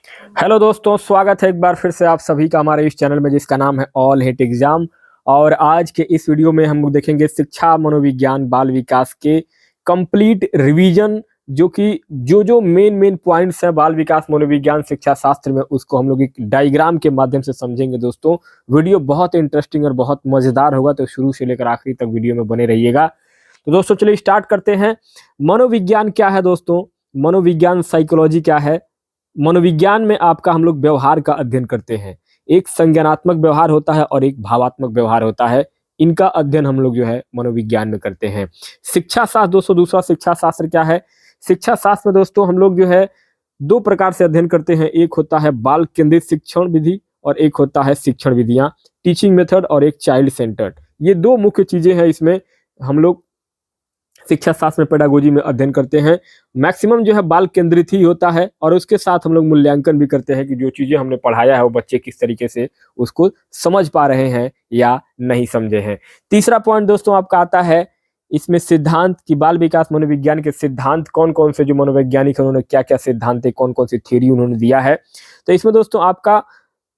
Hello दोस्तों, स्वागत है एक बार फिर से आप सभी का हमारे इस चैनल में जिसका नाम है ऑल हिट एग्जाम। और आज के इस वीडियो में हम लोग देखेंगे शिक्षा मनोविज्ञान बाल विकास के कंप्लीट रिवीजन, जो कि जो मेन पॉइंट्स हैं बाल विकास मनोविज्ञान शिक्षा शास्त्र में, उसको हम लोग एक डायग्राम के माध्यम से समझेंगे। दोस्तों, वीडियो बहुत इंटरेस्टिंग और बहुत मजेदार होगा, तो शुरू से लेकर आखिरी तक वीडियो में बने रहिएगा। तो दोस्तों चलिए स्टार्ट करते हैं। मनोविज्ञान क्या है दोस्तों? मनोविज्ञान साइकोलॉजी क्या है? मनोविज्ञान में आपका हम लोग व्यवहार का अध्ययन करते हैं। एक संज्ञानात्मक व्यवहार होता है और एक भावात्मक व्यवहार होता है। इनका अध्ययन हम लोग जो है मनोविज्ञान में करते हैं। शिक्षा शास्त्र दोस्तों, दूसरा शिक्षा शास्त्र क्या है? शिक्षा शास्त्र में दोस्तों हम लोग जो है दो प्रकार से अध्ययन करते हैं। एक होता है बाल केंद्रित शिक्षण विधि और एक होता है शिक्षण विधियां, टीचिंग मेथड और एक चाइल्ड सेंटर्ड। ये दो मुख्य चीजें हैं इसमें हम लोग शिक्षा शास्त्र में पेडागोजी में अध्ययन करते हैं। मैक्सिमम जो है बाल केंद्रित ही होता है और उसके साथ हम लोग मूल्यांकन भी करते हैं कि जो चीजें हमने पढ़ाया है वो बच्चे किस तरीके से उसको समझ पा रहे हैं या नहीं समझे हैं। तीसरा पॉइंट दोस्तों आपका आता है इसमें सिद्धांत की बाल विकास मनोविज्ञान के सिद्धांत कौन कौन से, जो मनोवैज्ञानिक है उन्होंने क्या क्या सिद्धांत है, कौन कौन सी थ्योरी उन्होंने दिया है। तो इसमें दोस्तों आपका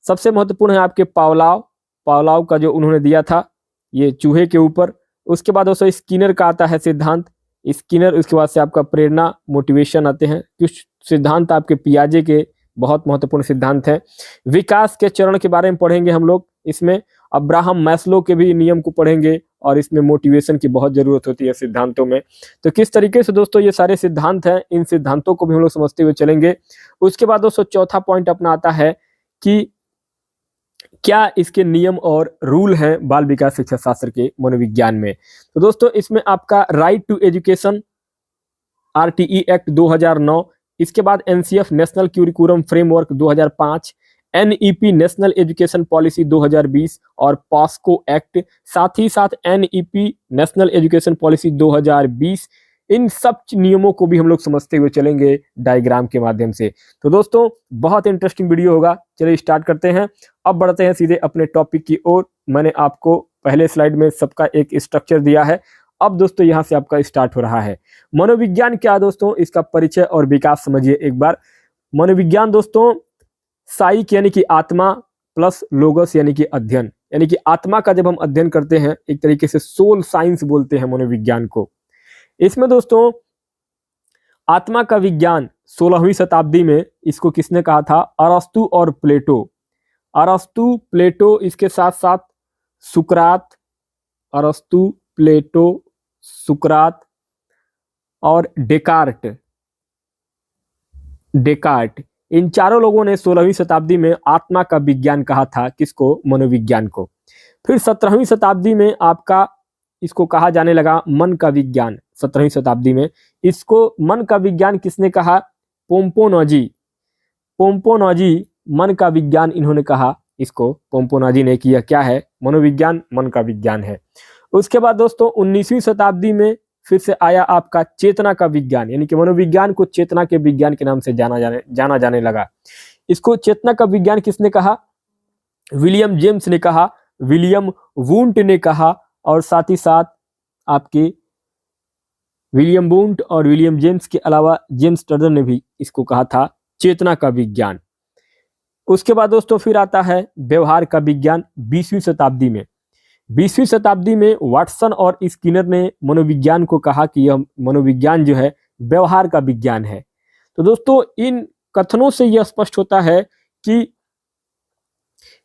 सबसे महत्वपूर्ण है आपके पावलाव का जो उन्होंने दिया था ये चूहे के ऊपर। उसके बाद दोस्तों स्किनर का आता है सिद्धांत, स्किनर। उसके बाद से आपका प्रेरणा मोटिवेशन आते हैं। कुछ सिद्धांत आपके पियाजे के बहुत महत्वपूर्ण सिद्धांत हैं। विकास के चरण के बारे में पढ़ेंगे हम लोग इसमें। अब्राहम मैस्लो के भी नियम को पढ़ेंगे और इसमें मोटिवेशन की बहुत जरूरत होती है सिद्धांतों में। तो किस तरीके से दोस्तों ये सारे सिद्धांत हैं, इन सिद्धांतों को भी हम लोग समझते हुए चलेंगे। उसके बाद दोस्तों चौथा पॉइंट अपना आता है कि क्या इसके नियम और रूल हैं बाल विकास शिक्षा शास्त्र के मनोविज्ञान में। तो दोस्तों इसमें आपका right to education RTE act 2009, इसके बाद NCF national curriculum framework 2005, NEP national education policy 2020 और पॉस्को एक्ट, साथ ही साथ एनईपी नेशनल एजुकेशन पॉलिसी 2020। इन सब नियमों को भी हम लोग समझते हुए चलेंगे डायग्राम के माध्यम से। तो दोस्तों बहुत इंटरेस्टिंग वीडियो होगा। चलिए स्टार्ट करते हैं। अब बढ़ते हैं सीधे अपने टॉपिक की ओर। मैंने आपको पहले स्लाइड में सबका एक स्ट्रक्चर दिया है। अब दोस्तों यहाँ से आपका स्टार्ट हो रहा है। मनोविज्ञान क्या है दोस्तों, इसका परिचय और विकास समझिए एक बार। मनोविज्ञान दोस्तों साइक यानी कि आत्मा प्लस लोगस यानी कि अध्ययन, यानी कि आत्मा का जब हम अध्ययन करते हैं, एक तरीके से सोल साइंस बोलते हैं मनोविज्ञान को। इसमें दोस्तों आत्मा का विज्ञान 16वीं शताब्दी में इसको किसने कहा था? अरस्तु और प्लेटो। अरस्तु प्लेटो, इसके साथ साथ सुकरात, अरस्तु प्लेटो सुकरात और डेकार्ट, इन चारों लोगों ने 16वीं शताब्दी में आत्मा का विज्ञान कहा था। किसको? मनोविज्ञान को। फिर 17वीं शताब्दी में आपका इसको कहा जाने लगा मन का विज्ञान। 17वीं शताब्दी में इसको मन का विज्ञान किसने कहा? पोम्पोनॉजी मन का विज्ञान इन्होंने कहा। इसको पोम्पोनॉजी ने किया। क्या है? मनोविज्ञान मन का विज्ञान है। उसके बाद दोस्तों 19वीं शताब्दी में फिर से आया आपका चेतना का विज्ञान, यानी कि मनोविज्ञान को चेतना के विज्ञान के नाम से जाना जाने लगा। इसको चेतना का विज्ञान किसने कहा? विलियम जेम्स ने कहा, विलियम वुंट ने कहा और साथ ही साथ आपके विलियम वुंट और विलियम जेम्स के अलावा जेम्स टर्नर ने भी इसको कहा था चेतना का विज्ञान। उसके बाद दोस्तों फिर आता है व्यवहार का विज्ञान 20वीं शताब्दी में। 20वीं शताब्दी में वाटसन और स्किनर ने मनोविज्ञान को कहा कि यह मनोविज्ञान जो है व्यवहार का विज्ञान है। तो दोस्तों इन कथनों से यह स्पष्ट होता है कि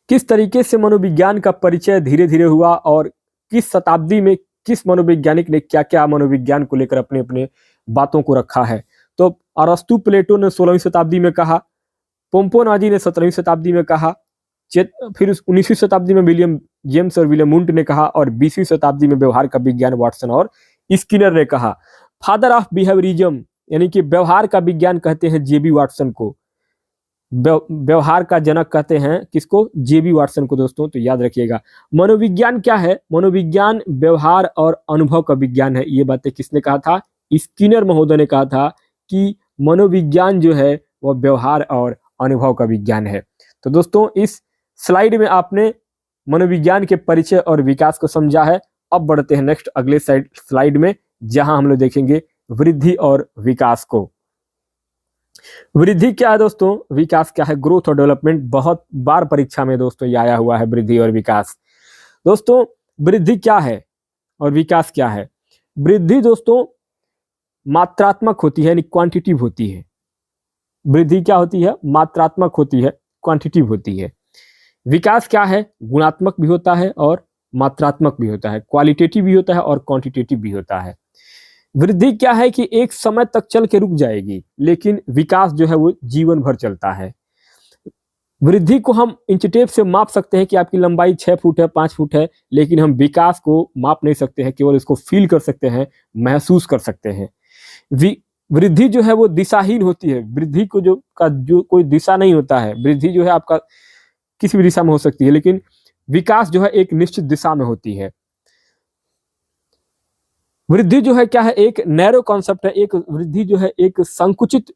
किस तरीके से मनोविज्ञान का परिचय धीरे धीरे हुआ और किस शताब्दी में किस मनोवैज्ञानिक ने क्या क्या मनोविज्ञान को लेकर अपने अपने बातों को रखा है। तो अरस्तु प्लेटो ने 16वीं शताब्दी में कहा, पोम्पोनॉजी ने 17वीं शताब्दी में कहा, फिर 19वीं शताब्दी में विलियम जेम्स और विलियम वुंट ने कहा और 20वीं शताब्दी में व्यवहार का विज्ञान वाटसन और स्किनर ने कहा। फादर ऑफ बिहेवियरिज्म यानी कि व्यवहार का विज्ञान कहते हैं जेबी वाटसन को। व्यवहार का जनक कहते हैं किसको? जेबी वाटसन को दोस्तों, तो याद रखिएगा। मनोविज्ञान क्या है? मनोविज्ञान व्यवहार और अनुभव का विज्ञान है। ये बातें किसने कहा था? स्किनर महोदय ने कहा था कि मनोविज्ञान जो है वह व्यवहार और अनुभव का विज्ञान है। तो दोस्तों इस स्लाइड में आपने मनोविज्ञान के परिचय और विकास को समझा है। अब बढ़ते हैं नेक्स्ट अगले स्लाइड में, जहां हम लोग देखेंगे वृद्धि और विकास को। वृद्धि क्या है दोस्तों, विकास क्या है, ग्रोथ और डेवलपमेंट। बहुत बार परीक्षा में दोस्तों ये आया हुआ है, वृद्धि और विकास। दोस्तों वृद्धि क्या है और विकास क्या है? वृद्धि दोस्तों मात्रात्मक होती है, यानी क्वांटिटिव होती है। वृद्धि क्या होती है? मात्रात्मक होती है, क्वांटिटिव होती है। विकास क्या है? गुणात्मक भी होता है और मात्रात्मक भी होता है, क्वालिटेटिव भी होता है और क्वांटिटेटिव भी होता है। वृद्धि क्या है कि एक समय तक चल के रुक जाएगी, लेकिन विकास जो है वो जीवन भर चलता है। वृद्धि को हम इंच टेप से माप सकते हैं कि आपकी लंबाई 6 फुट है, 5 फुट है, लेकिन हम विकास को माप नहीं सकते हैं, केवल इसको फील कर सकते हैं, महसूस कर सकते हैं। वृद्धि जो है वो दिशाहीन होती है। वृद्धि को जो कोई दिशा नहीं होता है। वृद्धि जो है आपका किसी भी दिशा में हो सकती है, लेकिन विकास जो है एक निश्चित दिशा में होती है। वृद्धि जो है क्या है, एक नैरो कॉन्सेप्ट है। एक वृद्धि जो है एक संकुचित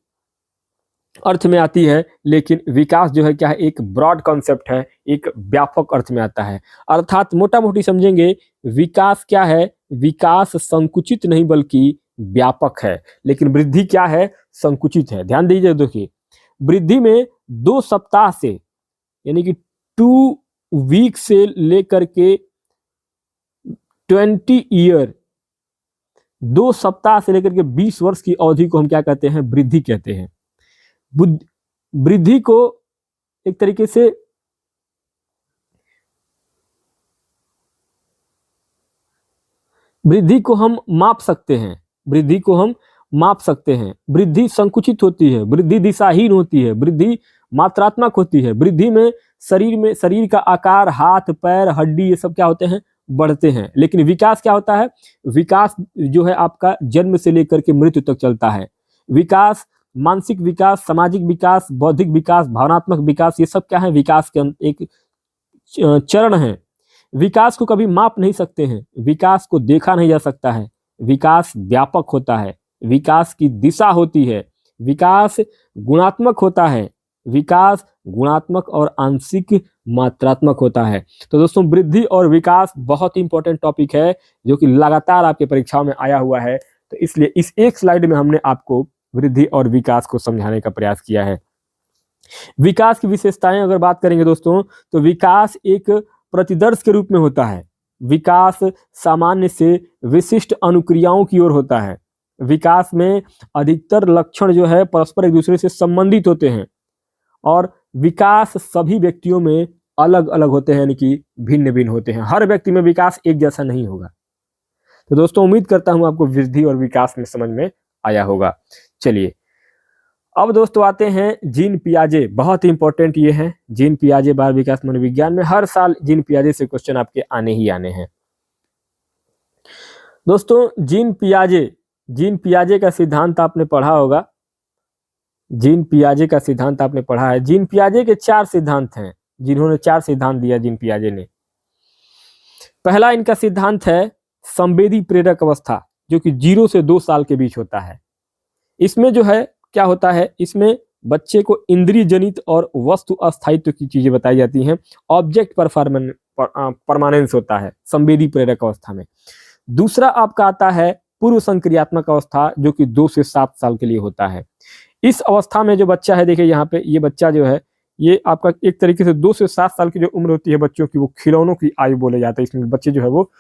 अर्थ में आती है, लेकिन विकास जो है क्या है, एक ब्रॉड कॉन्सेप्ट है, एक व्यापक अर्थ में आता है। अर्थात मोटा मोटी समझेंगे, विकास क्या है, विकास संकुचित नहीं बल्कि व्यापक है, लेकिन वृद्धि क्या है, संकुचित है। ध्यान दीजिए, देखिए वृद्धि में 2 सप्ताह से यानी कि 2 वीक से लेकर के 20 ईयर, 2 सप्ताह से लेकर के 20 वर्ष की अवधि को हम क्या कहते हैं, वृद्धि कहते हैं। वृद्धि को एक तरीके से वृद्धि को हम माप सकते हैं। वृद्धि को हम माप सकते हैं। वृद्धि संकुचित होती है, वृद्धि दिशाहीन होती है, वृद्धि मात्रात्मक होती है। वृद्धि में शरीर का आकार, हाथ पैर हड्डी, ये सब क्या होते हैं, बढ़ते हैं। लेकिन विकास क्या होता है, विकास जो है आपका जन्म से लेकर के मृत्यु तक चलता है। विकास, मानसिक विकास, सामाजिक विकास, बौद्धिक विकास, भावनात्मक विकास, ये सब क्या है, विकास के एक चरण है। विकास को कभी माप नहीं सकते हैं, विकास को देखा नहीं जा सकता है। विकास व्यापक होता है, विकास की दिशा होती है, विकास गुणात्मक होता है, विकास गुणात्मक और आंशिक मात्रात्मक होता है। तो दोस्तों वृद्धि और विकास बहुत ही इंपॉर्टेंट टॉपिक है, जो कि लगातार आपके परीक्षाओं में आया हुआ है। तो इसलिए इस एक स्लाइड में हमने आपको वृद्धि और विकास को समझाने का प्रयास किया है। विकास की विशेषताएं अगर बात करेंगे दोस्तों, तो विकास एक प्रतिदर्श के रूप में होता है। विकास सामान्य से विशिष्ट अनुक्रियाओं की ओर होता है। विकास में अधिकतर लक्षण जो है परस्पर एक दूसरे से संबंधित होते हैं, और विकास सभी व्यक्तियों में अलग अलग होते हैं, यानी कि भिन्न भिन्न होते हैं। हर व्यक्ति में विकास एक जैसा नहीं होगा। तो दोस्तों उम्मीद करता हूं आपको वृद्धि और विकास में समझ में आया होगा। चलिए अब दोस्तों आते हैं जीन पियाजे। बहुत ही इंपॉर्टेंट ये है, जीन पियाजे बाल विकास मनोविज्ञान में हर साल जीन पियाजे से क्वेश्चन आपके आने ही आने हैं। दोस्तों जीन पियाजे का सिद्धांत आपने पढ़ा होगा। जीन पियाजे का सिद्धांत आपने पढ़ा है। जीन पियाजे के 4 सिद्धांत हैं, जिन्होंने 4 सिद्धांत दिया जीन पियाजे ने। पहला इनका सिद्धांत है संवेदी प्रेरक अवस्था, जो कि 0 से 2 साल के बीच होता है। इसमें जो है क्या होता है, इसमें बच्चे को इंद्रिय जनित और वस्तु अस्थायित्व की चीजें बताई जाती हैं। ऑब्जेक्ट परमानेंस होता है संवेदी प्रेरक अवस्था में। दूसरा आपका आता है पूर्व संक्रियात्मक अवस्था, जो कि 2 से 7 साल के लिए होता है। इस अवस्था में जो बच्चा है, देखिए यहाँ पे ये बच्चा जो है, ये आपका एक तरीके से 2 से 7 साल की जो उम्र होती है बच्चों की, वो खिलौनों की आयु बोले जाते हैं। इसमें बच्चे जो है वो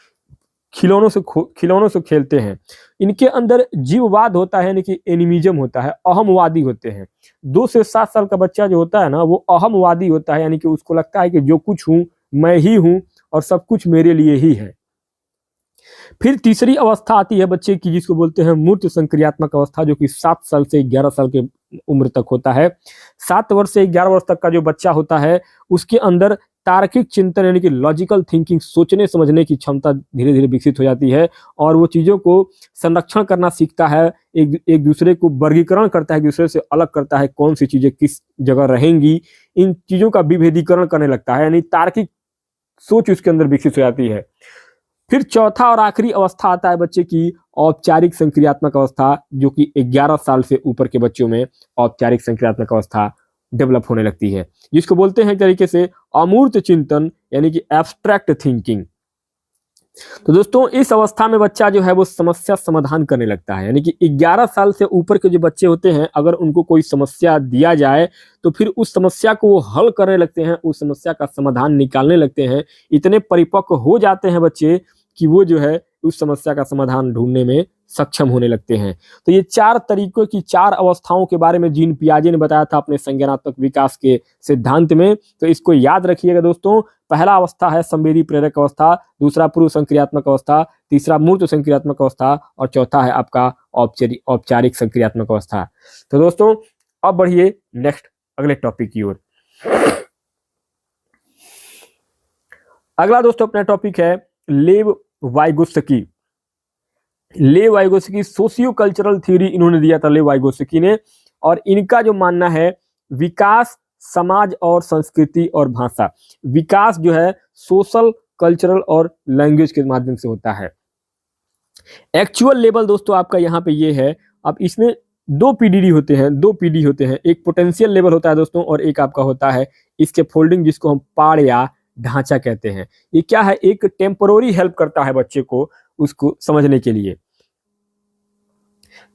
खिलौनों से खेलते हैं। इनके अंदर जीववाद होता है, यानी कि एनिमिज्म होता है, अहमवादी होते हैं। 2 से 7 साल का बच्चा जो होता है ना, वो अहमवादी होता है, यानी कि उसको लगता है कि जो कुछ हूं मैं ही हूं और सब कुछ मेरे लिए ही है। फिर तीसरी अवस्था आती है बच्चे की, जिसको बोलते हैं मूर्त संक्रियात्मक अवस्था, जो कि 7 साल से 11 साल के उम्र तक होता है। 7 वर्ष से 11 वर्ष तक का जो बच्चा होता है, उसके अंदर तार्किक चिंतन यानी कि लॉजिकल थिंकिंग, सोचने समझने की क्षमता धीरे धीरे विकसित हो जाती है, और वो चीज़ों को संरक्षण करना सीखता है, एक दूसरे को वर्गीकरण करता है, एक दूसरे से अलग करता है, कौन सी चीज़ें किस जगह रहेंगी, इन चीज़ों का विभेदीकरण करने लगता है, यानी तार्किक सोच उसके अंदर विकसित हो जाती है। फिर चौथा और आखिरी अवस्था आता है बच्चे की औपचारिक संक्रियात्मक अवस्था, जो कि 11 साल से ऊपर के बच्चों में औपचारिक संक्रियात्मक अवस्था डेवलप होने लगती है, जिसको बोलते हैं एक तरीके से अमूर्त चिंतन, यानी कि एब्स्ट्रैक्ट थिंकिंग। तो दोस्तों इस अवस्था में बच्चा जो है वो समस्या समाधान करने लगता है, यानी कि 11 साल से ऊपर के जो बच्चे होते हैं, अगर उनको कोई समस्या दिया जाए तो फिर उस समस्या को वो हल करने लगते हैं, उस समस्या का समाधान निकालने लगते हैं। इतने परिपक्व हो जाते हैं बच्चे कि वो जो है उस समस्या का समाधान ढूंढने में सक्षम होने लगते हैं। तो ये 4 तरीकों की 4 अवस्थाओं के बारे में जीन पियाजे ने बताया था अपने संज्ञानात्मक विकास के सिद्धांत में। तो इसको याद रखिएगा दोस्तों। पहला अवस्था है संवेदी प्रेरक अवस्था, दूसरा पूर्व संक्रियात्मक अवस्था, तीसरा मूर्त संक्रियात्मक अवस्था और चौथा है आपका औपचारिक संक्रियात्मक अवस्था। तो दोस्तों अब बढ़िए नेक्स्ट अगले टॉपिक की ओर। अगला दोस्तों अपना टॉपिक है लेव वाइगोत्स्की। लेव वाइगोत्स्की सोशियो कल्चरल थ्योरी इन्होंने दिया था, लेव वाइगोत्स्की ने। और इनका जो मानना है विकास समाज और संस्कृति और भाषा, विकास जो है सोशल कल्चरल और लैंग्वेज के माध्यम से होता है। एक्चुअल लेवल दोस्तों आपका यहाँ पे ये है। अब इसमें 2 पीडीडी होते हैं, 2 पीडी होते हैं। एक पोटेंशियल लेवल होता है दोस्तों और एक आपका होता है इसके फोल्डिंग, जिसको हम पाड़ या ढांचा कहते हैं। ये क्या है, एक टेम्पोररी हेल्प करता है बच्चे को उसको समझने के लिए।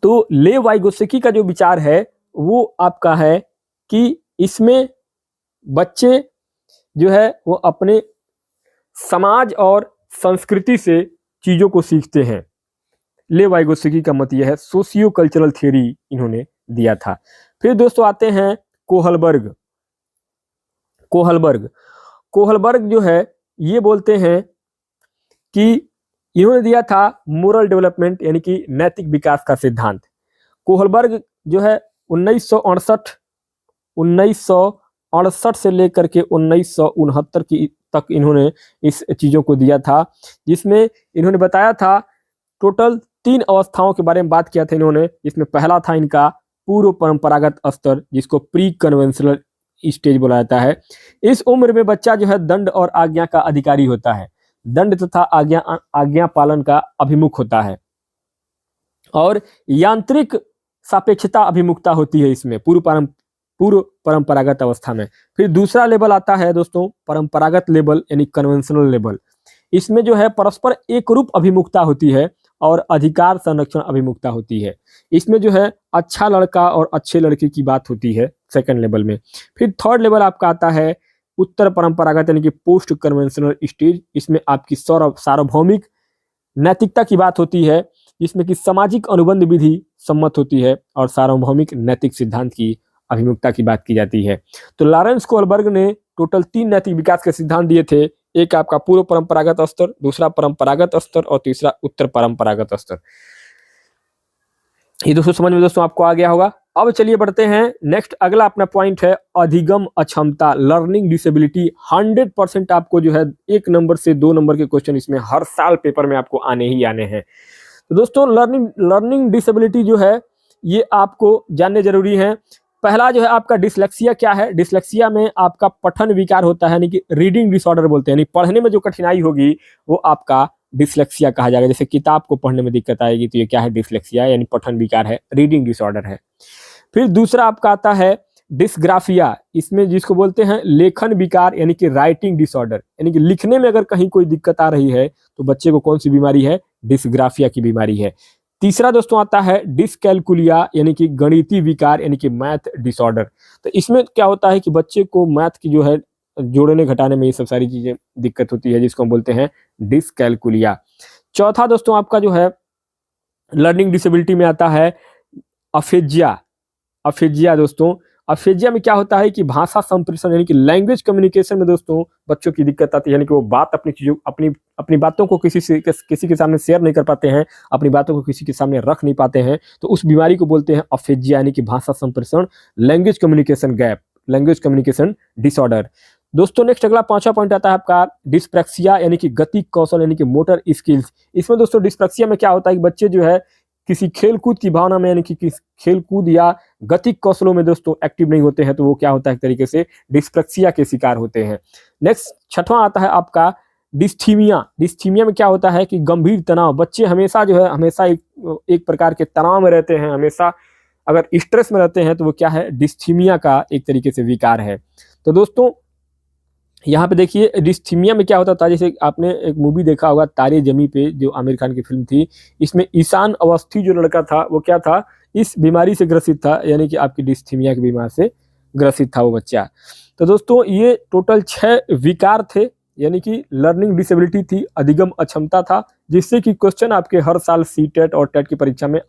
तो लेव वाइगोत्स्की का जो विचार है वो आपका है कि इसमें बच्चे जो है वो अपने समाज और संस्कृति से चीजों को सीखते हैं। लेव वाइगोत्स्की का मत यह है, सोशियो कल्चरल थ्योरी इन्होंने दिया था। फिर दोस्तों आते हैं कोहलबर्ग। कोहलबर्ग जो है ये बोलते हैं कि इन्होंने दिया था मोरल डेवलपमेंट यानी कि नैतिक विकास का सिद्धांत। कोहलबर्ग जो है 1968 से लेकर के 1969 की तक इन्होंने इस चीजों को दिया था, जिसमें इन्होंने बताया था टोटल 3 अवस्थाओं के बारे में बात किया था इन्होंने। जिसमें पहला था इनका पूर्व परंपरागत स्तर, जिसको प्री कन्वेंशनल स्टेज बोला जाता है। इस उम्र में बच्चा जो है दंड और आज्ञा का अधिकारी होता है, दंड तथा आज्ञा पालन का अभिमुख होता है और यांत्रिक सापेक्षता अभिमुखता होती है इसमें पूर्व परंपरागत अवस्था में। फिर दूसरा लेवल आता है दोस्तों परंपरागत लेवल यानी कन्वेंशनल लेवल। इसमें जो है परस्पर एकरूप अभिमुखता होती है और अधिकार संरक्षण अभिमुखता होती है। इसमें जो है अच्छा लड़का और अच्छे लड़के की बात होती है सेकंड लेवल में। फिर थर्ड लेवल आपका आता है उत्तर परंपरागत यानी कि पोस्ट कन्वेंशनल स्टेज। इसमें आपकी सार्वभौमिक नैतिकता की बात होती है, जिसमें कि सामाजिक अनुबंध विधि सम्मत होती है और सार्वभौमिक नैतिक सिद्धांत की अभिमुखता की बात की जाती है। तो लॉरेंस कोहलबर्ग ने टोटल 3 नैतिक विकास के सिद्धांत दिए थे। एक आपका पूर्व परंपरागत स्तर, दूसरा परंपरागत स्तर और तीसरा उत्तर परंपरागत स्तर। ये दोस्तों समझ में दोस्तों आपको आ गया होगा। अब चलिए बढ़ते हैं नेक्स्ट। अगला अपना पॉइंट है अधिगम अक्षमता, लर्निंग डिसेबिलिटी। 100% आपको जो है 1 नंबर से 2 नंबर के क्वेश्चन इसमें हर साल पेपर में आपको आने ही आने हैं। तो दोस्तों लर्निंग डिसेबिलिटी जो है ये आपको जानने जरूरी है। पहला जो है आपका डिसलेक्सिया क्या है। डिसलेक्सिया में आपका पठन विकार होता है, यानी कि रीडिंग डिसऑर्डर बोलते हैं, यानी पढ़ने में जो कठिनाई होगी वो आपका डिसलेक्सिया कहा जाएगा। जैसे किताब को पढ़ने में दिक्कत आएगी तो ये क्या है, डिसलेक्सिया यानी पठन विकार है, रीडिंग डिसऑर्डर है। फिर दूसरा आपका आता है डिस्ग्राफिया, इसमें जिसको बोलते हैं लेखन विकार यानी कि राइटिंग डिसऑर्डर, यानी कि लिखने में अगर कहीं कोई दिक्कत आ रही है तो बच्चे को कौन सी बीमारी है, डिस्ग्राफिया की बीमारी है। तीसरा दोस्तों आता है डिसकैलकुलिया यानी कि गणितीय विकार यानी कि मैथ डिसऑर्डर। तो इसमें क्या होता है कि बच्चे को मैथ की जो है जोड़ने घटाने में ये सब सारी चीजें दिक्कत होती है, जिसको हम बोलते हैं डिसकैलकुलिया। चौथा दोस्तों आपका जो है लर्निंग डिसेबिलिटी में आता है अफेजिया। अफेजिया दोस्तों, अफेजिया में क्या होता है कि भाषा संप्रेषण यानी कि लैंग्वेज कम्युनिकेशन में दोस्तों बच्चों की दिक्कत आती है, यानी कि वो बात अपनी चीजों अपनी बातों को किसी के सामने शेयर नहीं कर पाते हैं, अपनी बातों को किसी के सामने रख नहीं पाते हैं। तो उस बीमारी को बोलते हैं अफेजिया यानी कि भाषा संप्रेषण language communication gap, language communication disorder. दोस्तों नेक्स्ट अगला 5वां पॉइंट आता है आपका डिस्प्रैक्सिया यानी कि गति कौशल यानी कि मोटर स्किल्स। इसमें दोस्तों डिस्प्रैक्सिया में क्या होता है कि बच्चे जो है किसी खेलकूद की भावना में यानी कि खेलकूद या गतिक कौशलों में दोस्तों एक्टिव नहीं होते हैं, तो वो क्या होता है एक तरीके से डिस्प्रैक्सिया के शिकार होते हैं। नेक्स्ट 6वां आता है आपका डिस्थीमिया। डिस्थीमिया में क्या होता है कि गंभीर तनाव, बच्चे हमेशा जो है हमेशा एक प्रकार के तनाव में रहते हैं, हमेशा अगर स्ट्रेस में रहते हैं तो वो क्या है, डिस्थीमिया का एक तरीके से विकार है। तो दोस्तों यहाँ पे देखिए डिस्थीमिया में क्या होता था, जैसे आपने एक मूवी देखा होगा तारे जमी पे, जो आमिर खान की फिल्म थी, इसमें ईशान अवस्थी जो लड़का था वो क्या था, इस बीमारी से ग्रसित था, यानी कि आपकी डिस्थीमिया की बीमारी से ग्रसित था वो बच्चा। तो दोस्तों ये टोटल 6 विकार थे, यानी कि लर्निंग डिसेबिलिटी थी, अधिगम अक्षमता था, जिससे कि क्वेश्चन आपके हर साल सीटेट और टेट की परीक्षा में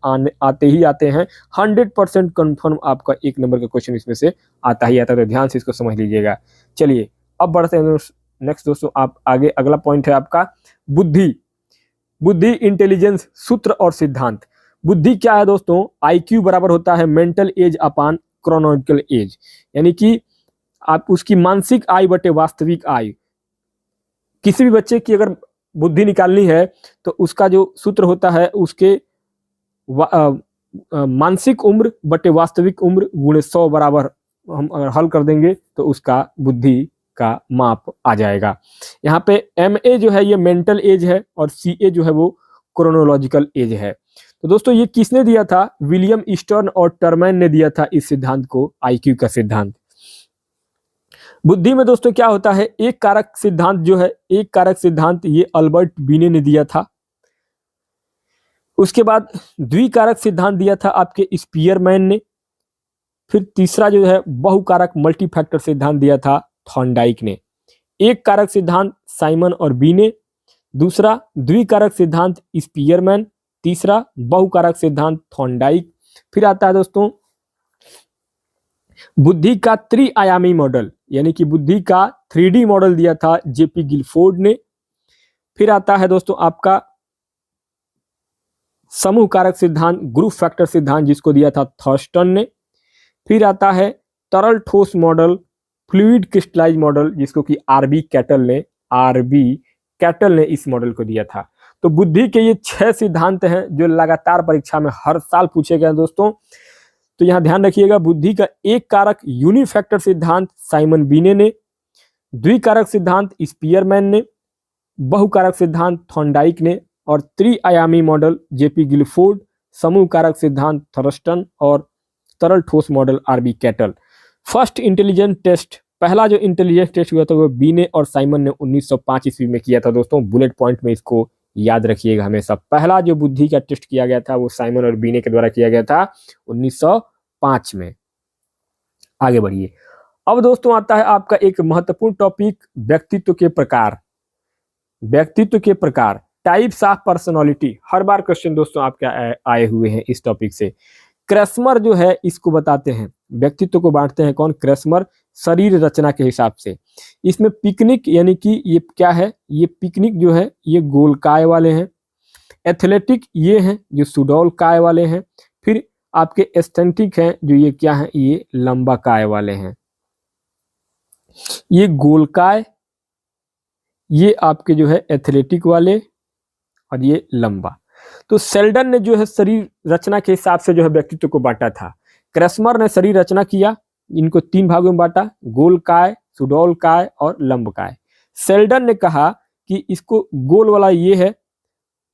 आते ही आते हैं। 100% कन्फर्म आपका 1 नंबर का क्वेश्चन इसमें से आता ही आता है, तो ध्यान से इसको समझ लीजिएगा। चलिए अब बढ़ते हैं नेक्स्ट दोस्तों, आप आगे अगला पॉइंट है आपका बुद्धि। बुद्धि, इंटेलिजेंस, सूत्र और सिद्धांत। बुद्धि क्या है दोस्तों, आईक्यू बराबर होता है मेंटल एज अपान क्रोनोलॉजिकल एज, यानी कि आप उसकी मानसिक आयु बटे वास्तविक आयु। किसी भी बच्चे की अगर बुद्धि निकालनी है तो उसका जो सूत्र होता है उसके मानसिक उम्र बटे वास्तविक उम्र गुणे 100 बराबर हम अगर हल कर देंगे तो उसका बुद्धि का माप आ जाएगा। यहाँ पे MA जो है ये मेंटल एज है और CA जो है वो क्रोनोलॉजिकल एज है। तो दोस्तों ये किसने दिया था, विलियम ईस्टर्न और टर्मैन ने दिया था इस सिद्धांत को, IQ का सिद्धांत। बुद्धि में दोस्तों क्या होता है, एक कारक सिद्धांत जो है, एक कारक सिद्धांत ये अल्बर्ट बीने ने दिया था। उसके बाद द्विकारक सिद्धांत दिया था आपके स्पीयरमैन ने। फिर तीसरा जो है बहुकारक मल्टीफैक्टर सिद्धांत दिया था थॉर्नडाइक ने। एक कारक सिद्धांत साइमन और बी ने, दूसरा द्विकारक सिद्धांत स्पीयरमैन, तीसरा बहुकारक सिद्धांत थॉर्नडाइक। फिर आता है दोस्तों बुद्धि का त्रिआयामी मॉडल, यानी कि बुद्धि का 3D मॉडल दिया था JP गिलफोर्ड ने। फिर आता है दोस्तों आपका समूह कारक सिद्धांत, ग्रुप फैक्टर सिद्धांत, जिसको दिया था थर्स्टन ने। फिर आता है तरल ठोस मॉडल, फ्लूइड क्रिस्टलाइज मॉडल, जिसको कि RB कैटल ने इस मॉडल को दिया था। तो बुद्धि के ये 6 सिद्धांत हैं जो लगातार परीक्षा में हर साल पूछे गए दोस्तों। तो यहां ध्यान रखिएगा, बुद्धि का एक कारक यूनिफैक्टर सिद्धांत साइमन बीने ने, द्विकारक सिद्धांत स्पीयरमैन ने, बहुकारक सिद्धांत थॉर्नडाइक ने, और त्रिआयामी मॉडल JP गिलफोर्ड, समूह कारक सिद्धांत थर्स्टन और तरल ठोस model RB Cattell. First intelligence test, पहला जो इंटेलिजेंस टेस्ट हुआ था वो बीने और साइमन ने 1905 ईस्वी में किया था दोस्तों। बुलेट पॉइंट में इसको याद रखिएगा हमेशा। पहला जो बुद्धि का टेस्ट किया गया था वो साइमन और बीने के द्वारा किया गया था 1905 में। आगे बढ़िए। अब दोस्तों आता है आपका एक महत्वपूर्ण टॉपिक, व्यक्तित्व के प्रकार। व्यक्तित्व के प्रकार, types of personality. Her bar question दोस्तों आपके आए हुए हैं इस टॉपिक से। क्रैस्मर जो है इसको बताते हैं, व्यक्तित्व को बांटते हैं कौन, क्रैस्मर, शरीर रचना के हिसाब से। इसमें पिकनिक, यानी कि ये क्या है, ये पिकनिक जो है ये गोलकाय वाले हैं। एथलेटिक ये हैं जो सुडौल काय वाले हैं। फिर आपके एस्थेटिक हैं जो ये क्या है, ये लंबा काय वाले हैं। ये गोलकाय, ये आपके जो है एथलेटिक वाले, और ये लंबा। तो सेल्डन ने जो है शरीर रचना के हिसाब से जो है व्यक्तित्व को बांटा था। क्रैस्मर ने शरीर रचना किया, इनको 3 भागों में बांटा, गोल काय, सुडौल काय और लंब काय। सेल्डन ने कहा कि इसको गोल वाला ये है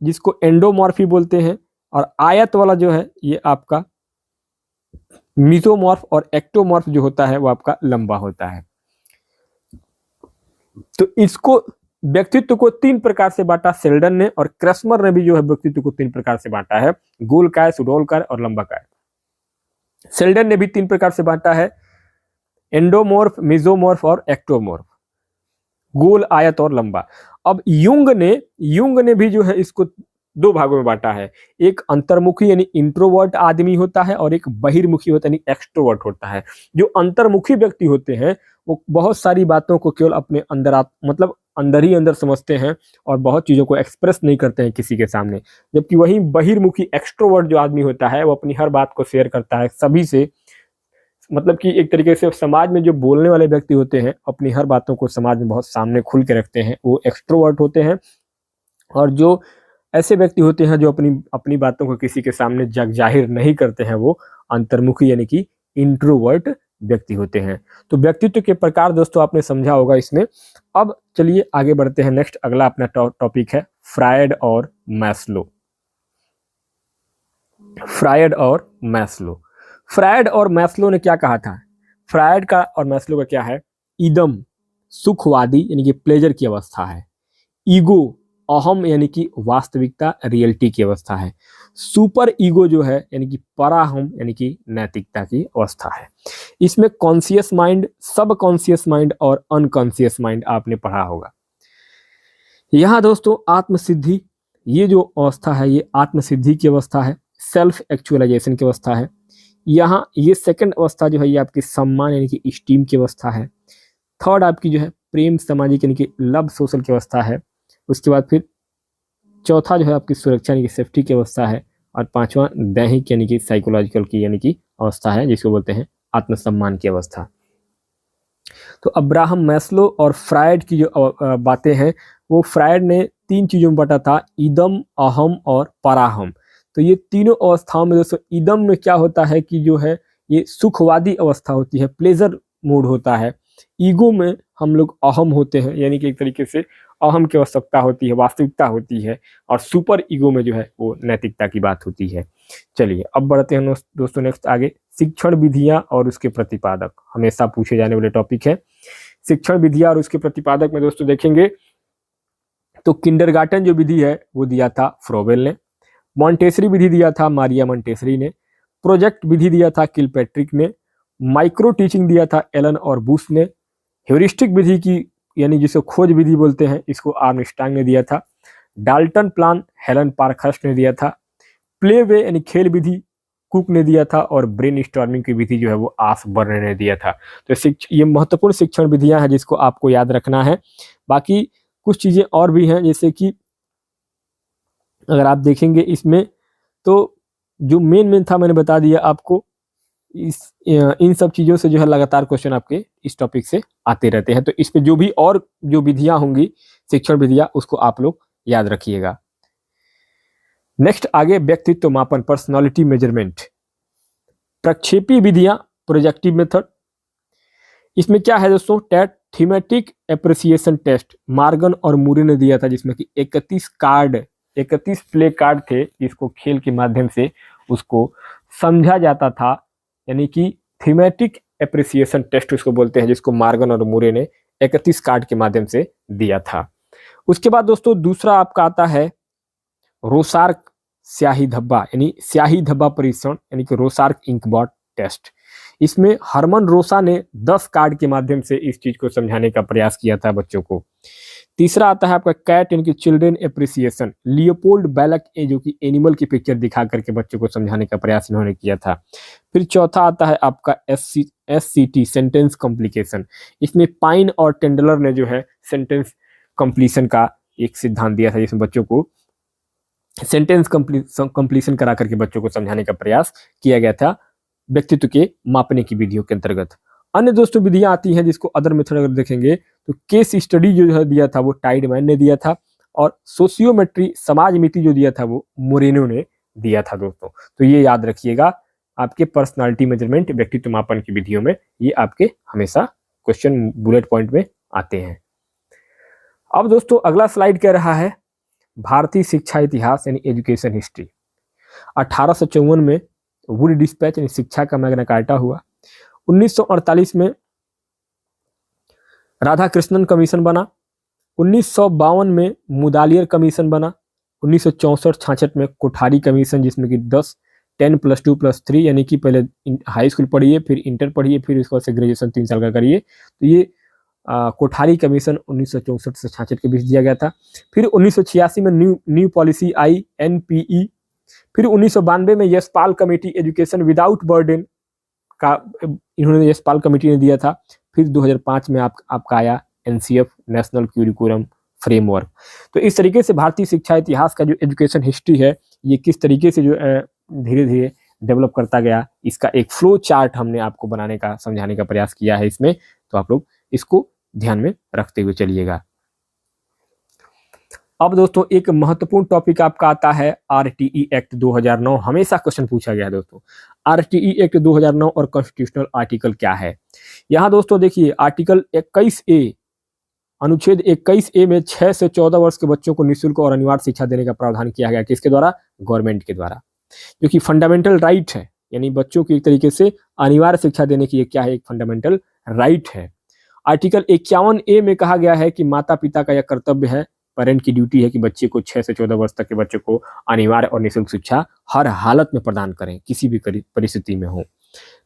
जिसको एंडोमॉर्फी बोलते हैं, और आयत वाला जो है ये आपका मीजोमॉर्फ, और एक्टोमॉर्फ जो होता है वो आपका लंबा होता है। तो इसको व्यक्तित्व को 3 प्रकार से बांटा सेल्डन ने, और क्रैस्मर ने भी जो है व्यक्तित्व को 3 प्रकार से बांटा है, गोलकाय, सुडौलकाय और लंबाकाय। सेल्डन ने भी 3 प्रकार से बांटा है, एंडोमॉर्फ, मेसोमॉर्फ और एक्टोमॉर्फ, गोल, आयत और लंबा। अब युंग ने भी जो है इसको 2 भागों में बांटा है। एक अंतर्मुखी यानी इंट्रोवर्ट आदमी होता है, और एक बहिर्मुखी होता है यानी एक्सट्रोवर्ट होता है। जो अंतर्मुखी व्यक्ति होते हैं वो बहुत सारी बातों को केवल अपने अंदर मतलब अंदर ही अंदर समझते हैं और बहुत चीजों को एक्सप्रेस नहीं करते हैं किसी के सामने। जबकि वही बहिर्मुखी एक्सट्रोवर्ट जो आदमी होता है वो अपनी हर बात को शेयर करता है सभी से। मतलब कि एक तरीके से समाज में जो बोलने वाले व्यक्ति होते हैं अपनी हर बातों को समाज में बहुत सामने खुल के रखते हैं, वो एक्सट्रोवर्ट होते हैं। और जो ऐसे व्यक्ति होते हैं जो अपनी बातों को किसी के सामने जाहिर नहीं करते हैं, वो अंतर्मुखी यानी कि इंट्रोवर्ट व्यक्ति होते हैं। तो व्यक्तित्व के प्रकार दोस्तों आपने समझा होगा इसमें। अब चलिए आगे बढ़ते हैं। नेक्स्ट अगला अपना टॉपिक है फ्रायड और मैस्लो। फ्रायड और मैस्लो। फ्रायड और मैस्लो ने क्या कहा था, फ्रायड का और मैस्लो का क्या है, इदम सुखवादी यानी कि प्लेजर की अवस्था है। ईगो अहम यानी कि वास्तविकता रियलिटी की अवस्था है। सुपर ईगो जो है यानी कि पराहम यानी कि नैतिकता की अवस्था है। इसमें कॉन्शियस माइंड, सब कॉन्शियस माइंड और अनकॉन्शियस माइंड आपने पढ़ा होगा। यहाँ दोस्तों आत्मसिद्धि, ये जो अवस्था है ये आत्मसिद्धि की अवस्था है, सेल्फ एक्चुअलाइजेशन की अवस्था है। यहाँ ये सेकंड अवस्था जो है ये आपकी सम्मान यानी कि स्टीम की अवस्था है। थर्ड आपकी जो है प्रेम सामाजिक यानी कि लव सोशल की अवस्था है। उसके बाद फिर चौथा जो है आपकी सुरक्षा यानी कि सेफ्टी की अवस्था है। और पांचवा दैहिक यानी कि साइकोलॉजिकल की यानी कि अवस्था है, जिसको बोलते हैं आत्मसम्मान की अवस्था। तो अब्राहम मैस्लो और फ्रायड की जो बातें हैं, वो फ्रायड ने 3 चीज़ों में बांटा था, इदम, अहम और पराहम। तो ये तीनों अवस्थाओं में दोस्तों इदम में क्या होता है कि जो है ये सुखवादी अवस्था होती है, प्लेजर मूड होता है। ईगो में हम लोग अहम होते हैं, यानी कि एक तरीके से अहम की आवश्यकता होती है, वास्तविकता होती है। और सुपर ईगो में जो है वो नैतिकता की बात होती है। चलिए अब बढ़ते हैं दोस्तों नेक्स्ट आगे। शिक्षण विधियां और उसके प्रतिपादक हमेशा पूछे जाने वाले टॉपिक है। शिक्षण विधियां और उसके प्रतिपादक में दोस्तों देखेंगे तो किंडरगार्टन जो विधि है वो दिया था फ्रोबेल ने। मॉन्टेसरी विधि दिया था मारिया मॉन्टेसरी ने। प्रोजेक्ट विधि दिया था किलपैट्रिक ने। माइक्रो टीचिंग दिया था एलन और बुश ने। ह्यूरिस्टिक विधि की यानी जिसे खोज विधि बोलते हैं, इसको आर्मस्ट्रांग ने दिया था। डाल्टन प्लान हेलन पार्कहर्स्ट ने दिया था। प्ले वे यानी खेल विधि कुक ने दिया था। और ब्रेन स्टॉर्मिंग की विधि जो है वो आसबर्न ने दिया था। तो ये महत्वपूर्ण शिक्षण विधियां हैं जिसको आपको याद रखना है। बाकी कुछ चीजें और भी हैं, जैसे कि अगर आप देखेंगे इसमें तो जो मेन था मैंने बता दिया आपको। इन सब चीज़ों से जो है लगातार क्वेश्चन आपके इस टॉपिक से आते रहते हैं। तो इस पे जो भी और जो विधियां होंगी शिक्षण विधियां, उसको आप लोग याद रखिएगा। नेक्स्ट आगे व्यक्तित्व मापन, पर्सनालिटी मेजरमेंट। प्रक्षेपी विधियां, प्रोजेक्टिव मेथड। इसमें क्या है दोस्तों, TAT thematic appreciation test Morgan और मूरे ने दिया था, जिसमें कि 31 प्ले कार्ड थे जिसको खेल के माध्यम से उसको समझा जाता था, यानी कि थीमेटिक एप्रिसिएशन टेस्ट उसको बोलते हैं, जिसको मार्गन और मूरे ने 31 कार्ड के माध्यम से दिया था। उसके बाद दोस्तों दूसरा आपका आता है रोसार्क स्याही धब्बा यानी स्याही धब्बा परीक्षण यानी कि रोसार्क इंकबॉट टेस्ट। इसमें हरमन रोसा ने 10 कार्ड के माध्यम से इस चीज को समझाने का प्रयास किया था बच्चों को। तीसरा आता है आपका कैट यानी कि चिल्ड्रन एप्रिसिएशन, लियोपोल्ड बैलक जो कि एनिमल की पिक्चर दिखा करके बच्चों को समझाने का प्रयास इन्होंने किया था। फिर चौथा आता है आपका SCT सेंटेंस कॉम्प्लिकेशन। इसमें पाइन और टेंडलर ने जो है सेंटेंस कंप्लीशन का एक सिद्धांत दिया था, जिसमें बच्चों को सेंटेंस कंप्लीशन करा करके बच्चों को समझाने का प्रयास किया गया था व्यक्तित्व के मापने की विधियों के अंतर्गत। अन्य दोस्तों विधियां आती हैं जिसको अदर मेथड अगर देखेंगे तो केस स्टडी जो है दिया था वो टाइडमैन ने दिया था। और सोशियोमेट्री समाज मिति जो दिया था वो मोरेनो ने दिया था दोस्तों। तो ये याद रखिएगा, आपके पर्सनालिटी मेजरमेंट व्यक्तित्व मापन की विधियों में ये आपके हमेशा क्वेश्चन बुलेट पॉइंट में आते हैं। अब दोस्तों अगला स्लाइड कह रहा है भारतीय शिक्षा इतिहास यानी एजुकेशन हिस्ट्री। 1854 में वुड डिस्पैच यानी शिक्षा का मैग्ना कार्टा हुआ। 1948 में राधा कृष्णन कमीशन बना। 1952 में मुदालियर कमीशन बना। 1964-66 में कोठारी कमीशन, जिसमें कि 10 + 2 + 3 यानी कि पहले हाई स्कूल पढ़िए, फिर इंटर पढ़िए, फिर उसके बाद से ग्रेजुएशन 3 साल का करिए। तो ये कोठारी कमीशन 1964 से 66 के बीच दिया गया था। फिर 1986 में न्यू पॉलिसी आई, NPE। फिर 1992 में Yashpal committee education without burden का इन्होंने यशपाल कमेटी ने दिया था। फिर 2005 में आपका आया NCF नेशनल क्यूरिकुलम फ्रेमवर्क। तो इस तरीके से भारतीय शिक्षा इतिहास का जो एजुकेशन हिस्ट्री है ये किस तरीके से जो धीरे धीरे डेवलप करता गया, इसका एक फ्लो चार्ट हमने आपको बनाने का समझाने का प्रयास किया है इसमें। तो आप लोग इसको ध्यान में रखते हुए चलिएगा। अब दोस्तों एक महत्वपूर्ण टॉपिक आपका आता है RTE एक्ट 2009। हमेशा क्वेश्चन पूछा गया है दोस्तों, RTE एक्ट 2009 और कॉन्स्टिट्यूशनल आर्टिकल क्या है। यहाँ दोस्तों देखिए आर्टिकल 21A अनुच्छेद 21A में 6 से 14 वर्ष के बच्चों को निःशुल्क और अनिवार्य शिक्षा देने का प्रावधान किया गया। किसके द्वारा? गवर्नमेंट के द्वारा, जो कि फंडामेंटल राइट है, यानी बच्चों की एक तरीके से अनिवार्य शिक्षा देने की क्या है, एक फंडामेंटल राइट है। आर्टिकल 51A में कहा गया है कि माता पिता का यह कर्तव्य है, पेरेंट की ड्यूटी है कि बच्चे को 6 से 14 वर्ष तक के बच्चे को अनिवार्य और निःशुल्क शिक्षा हर हालत में प्रदान करें, किसी भी परिस्थिति में हो।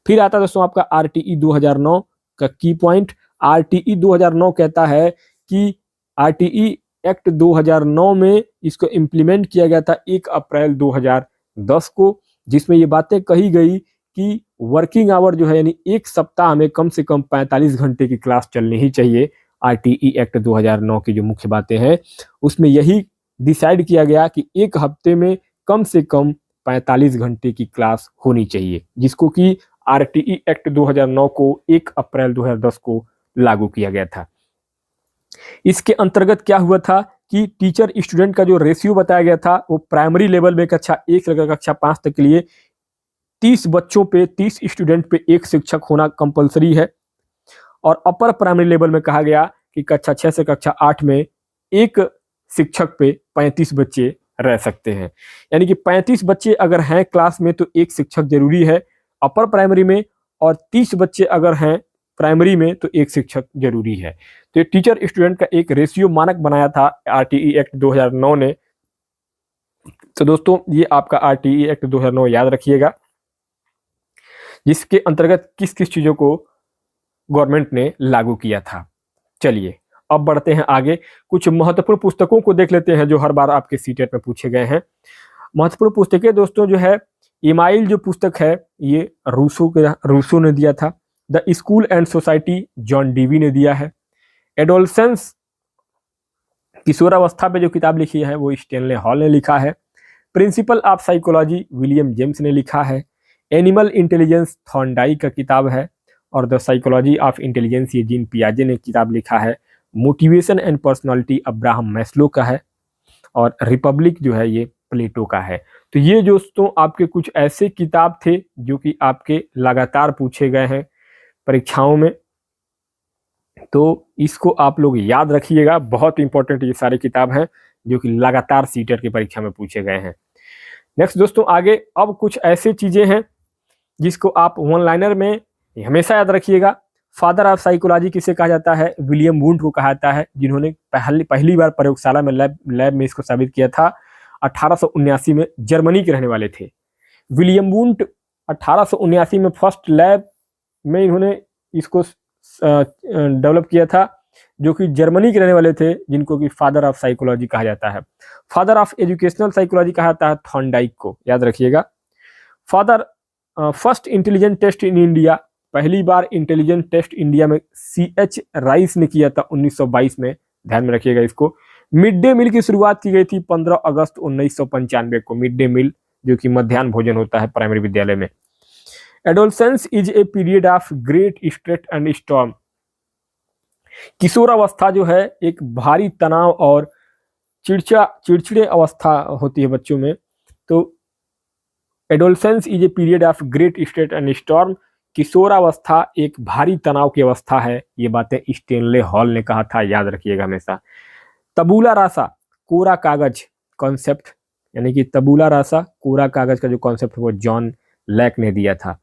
फिर आता है दोस्तों आपका आरटीई 2009 का की पॉइंट। आरटीई 2009 कहता है कि आरटीई एक्ट 2009 में इसको इम्प्लीमेंट किया गया था 1 अप्रैल 2010 को, जिसमें ये बातें कही गई कि वर्किंग आवर जो है यानी एक सप्ताह में कम से कम 45 घंटे की क्लास चलनी ही चाहिए। आरटीई एक्ट 2009 की जो मुख्य बातें हैं उसमें यही डिसाइड किया गया कि एक हफ्ते में कम से कम 45 घंटे की क्लास होनी चाहिए, जिसको कि आरटीई एक्ट 2009 को 1 अप्रैल 2010 को लागू किया गया था। इसके अंतर्गत क्या हुआ था कि टीचर स्टूडेंट का जो रेशियो बताया गया था वो प्राइमरी लेवल में कक्षा 1 से लेकर कक्षा 5 तक के लिए 30 बच्चों पे 30 स्टूडेंट पे एक शिक्षक होना कंपलसरी है, और अपर प्राइमरी लेवल में कहा गया कि कक्षा 6 से कक्षा 8 में एक शिक्षक पे 35 बच्चे रह सकते हैं। यानी कि 35 बच्चे अगर हैं क्लास में तो एक शिक्षक जरूरी है अपर प्राइमरी में, और 30 बच्चे अगर हैं प्राइमरी में तो एक शिक्षक जरूरी है। तो ये टीचर स्टूडेंट का एक रेशियो मानक बनाया था आरटीई एक्ट 2009 ने। तो दोस्तों ये आपका आरटीई एक्ट 2009 याद रखिएगा, जिसके अंतर्गत किस किस चीजों को गवर्नमेंट ने लागू किया था। चलिए अब बढ़ते हैं आगे, कुछ महत्वपूर्ण पुस्तकों को देख लेते हैं जो हर बार आपके सीटेट में पूछे गए हैं। महत्वपूर्ण पुस्तकें दोस्तों जो है, इमाइल जो पुस्तक है ये रूसो ने दिया था। The school and society John Dewey ने दिया है। एडोलसेंस किशोरावस्था पे जो किताब लिखी है वो स्टेनले हॉल ने लिखा है। Principle of psychology William James ने लिखा है। एनिमल इंटेलिजेंस थॉर्नडाइक का किताब है। और द साइकोलॉजी ऑफ इंटेलिजेंस ये जीन पियाजे ने किताब लिखा है। Motivation and personality Abraham Maslow का है। और रिपब्लिक जो है ये प्लेटो का है। तो ये दोस्तों आपके कुछ ऐसे किताब थे जो कि आपके लगातार पूछे गए हैं परीक्षाओं में, तो इसको आप लोग याद रखिएगा, बहुत इंपॉर्टेंट ये सारी किताब हैं जो कि लगातार सीटेट की परीक्षा में पूछे गए हैं। नेक्स्ट दोस्तों आगे अब कुछ ऐसे चीजें हैं जिसको आप वन लाइनर में हमेशा याद रखिएगा। फादर ऑफ साइकोलॉजी किसे कहा जाता है? विलियम वुंड को कहा जाता है, जिन्होंने पहली बार प्रयोगशाला में लैब में इसको साबित किया था। 1879 में जर्मनी के रहने वाले थे विलियम वुंड। 1879 में फर्स्ट लैब में इन्होंने इसको डेवलप किया था, जो कि जर्मनी के रहने वाले थे, जिनको कि फादर ऑफ साइकोलॉजी कहा जाता है। फादर ऑफ एजुकेशनल साइकोलॉजी कहा जाता है थॉर्नडाइक को, याद रखिएगा। Father first intelligent test in India, पहली बार इंटेलिजेंट टेस्ट इंडिया में CH राइस ने किया था 1922 में, ध्यान में रखिएगा इसको। मिड डे मील की शुरुआत की गई थी 15 अगस्त 1995 को, मिड डे मील जो कि मध्याह्न भोजन होता है प्राइमरी विद्यालय में। Adolescence is a period of great stress and storm, किशोरावस्था जो है एक भारी तनाव और चिड़चिड़े अवस्था होती है बच्चों में। तो adolescence is a period of great stress and storm, किशोरावस्था एक भारी तनाव की अवस्था है। ये बातें स्टेनले हॉल ने कहा था, याद रखिएगा हमेशा। तबूला रासा, कोरा कागज कॉन्सेप्ट, यानी कि तबूला रासा कोरा कागज का जो कॉन्सेप्ट वो जॉन लैक ने दिया था।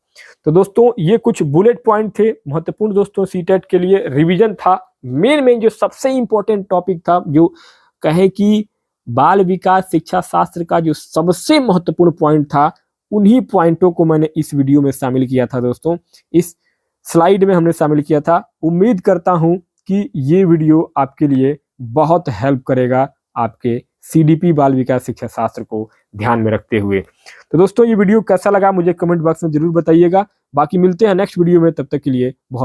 तो दोस्तों ये कुछ बुलेट पॉइंट थे महत्वपूर्ण दोस्तों सीटेट के लिए, रिवीजन था। मेन जो सबसे इंपॉर्टेंट टॉपिक था, जो कहे कि बाल विकास शिक्षा शास्त्र का जो सबसे महत्वपूर्ण पॉइंट था, उन्हीं पॉइंटों को मैंने इस वीडियो में शामिल किया था दोस्तों, इस स्लाइड में हमने शामिल किया था। उम्मीद करता हूं कि ये वीडियो आपके लिए बहुत हेल्प करेगा आपके CDP बाल विकास शिक्षा शास्त्र को ध्यान में रखते हुए। तो दोस्तों ये वीडियो कैसा लगा मुझे कमेंट बॉक्स में जरूर बताइएगा। बाकी मिलते हैं नेक्स्ट वीडियो में, तब तक के लिए बहुत